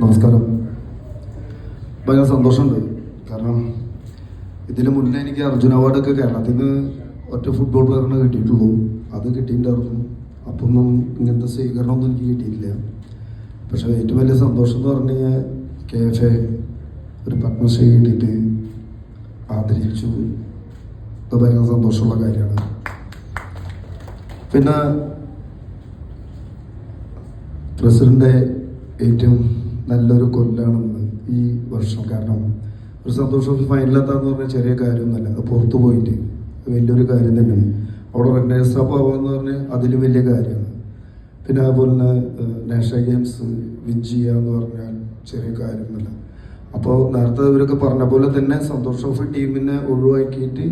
നമസ്കാരം. ഭയങ്കര സന്തോഷമുണ്ട്. കാരണം ഇതിന് മുന്നേ എനിക്ക് അർജുന അവാർഡൊക്കെ കേരളത്തിൽ നിന്ന് ഒറ്റ ഫുട്ബോൾ പ്ലെയറിന് കിട്ടിയിട്ടുള്ളൂ. അത് കിട്ടിയിട്ടുണ്ടായിരുന്നു. അപ്പൊന്നും ഇങ്ങനത്തെ സ്വീകരണമൊന്നും എനിക്ക് കിട്ടിയിട്ടില്ല. പക്ഷേ ഏറ്റവും വലിയ സന്തോഷം എന്ന് പറഞ്ഞു കഴിഞ്ഞാൽ KFA ഒരു പത്മശ്രീ കിട്ടിയിട്ട് ആദരിച്ചു. അത് ഭയങ്കര സന്തോഷമുള്ള കാര്യമാണ്. പിന്നെ പ്രസിഡൻ്റെ ഏറ്റവും നല്ലൊരു കൊല്ലാണെന്ന് ഈ വർഷം. കാരണം ഒരു സന്തോഷ ട്രോഫി ഫൈനലെത്താന്ന് പറഞ്ഞാൽ ചെറിയ കാര്യമൊന്നുമല്ല. അത് പുറത്തു പോയിട്ട് വലിയൊരു കാര്യം തന്നെയാണ്. അവിടെ റണ്ണേഴ്സ് അപ്പ് ആവാന്ന് പറഞ്ഞാൽ അതിലും വലിയ കാര്യമാണ്. പിന്നെ അതുപോലെ തന്നെ നാഷണൽ ഗെയിംസ് വിൻ ചെയ്യുക എന്ന് പറഞ്ഞാൽ ചെറിയ കാര്യമൊന്നുമില്ല. അപ്പോൾ നേരത്തെ ഇവരൊക്കെ പറഞ്ഞ പോലെ തന്നെ സന്തോഷ് ട്രോഫി ടീമിനെ ഒഴിവാക്കിയിട്ട്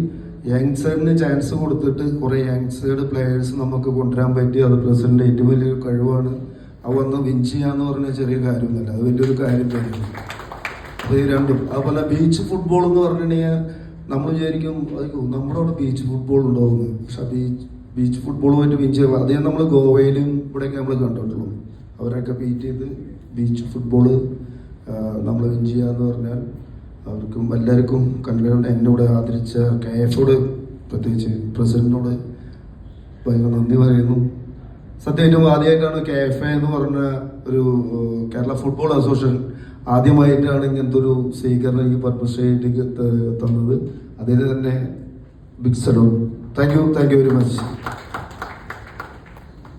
യങ്സേഡിന് ചാൻസ് കൊടുത്തിട്ട് കുറേ യങ്സേഡ് പ്ലെയേഴ്സ് നമുക്ക് കൊണ്ടുവരാൻ പറ്റി. അത് പ്രസിഡന്റ് ഏറ്റവും വലിയൊരു കഴിവാണ്. അത് വന്ന് വിൻ ചെയ്യാന്ന് പറഞ്ഞാൽ ചെറിയ കാര്യമൊന്നുമല്ല. അത് വലിയൊരു കാര്യം തന്നെയാണ്. അത് രണ്ടും. അതുപോലെ ബീച്ച് ഫുട്ബോൾ എന്ന് പറഞ്ഞിട്ടുണ്ടെങ്കിൽ നമ്മൾ വിചാരിക്കും നമ്മുടെ അവിടെ ബീച്ച് ഫുട്ബോൾ ഉണ്ടാവുന്നത്. പക്ഷെ ബീച്ച് ഫുട്ബോളുമായിട്ട് വിൻ ചെയ്യുക അതേ നമ്മൾ ഗോവയിലും ഇവിടെയൊക്കെ നമ്മൾ കണ്ടിട്ടുള്ളൂ. അവരൊക്കെ ബീറ്റ് ചെയ്ത് ബീച്ച് ഫുട്ബോള് നമ്മൾ വിൻ ചെയ്യുക എന്ന് പറഞ്ഞാൽ അവർക്കും എല്ലാവർക്കും കണ്ടിട്ടുണ്ട്. എന്നോട് ആദരിച്ച KFയോട് പ്രത്യേകിച്ച് പ്രസിഡന്റിനോട് ഭയങ്കര നന്ദി പറയുന്നു. സത്യമായിട്ടും ആദ്യമായിട്ടാണ് KFA എന്ന് പറഞ്ഞ ഒരു കേരള ഫുട്ബോൾ അസോസിയേഷൻ ആദ്യമായിട്ടാണ് ഇങ്ങനത്തെ ഒരു സ്വീകരണം ഈ പത്മശ്രീക്ക് തന്നത്. അതിന് തന്നെ big salute. Thank you very much.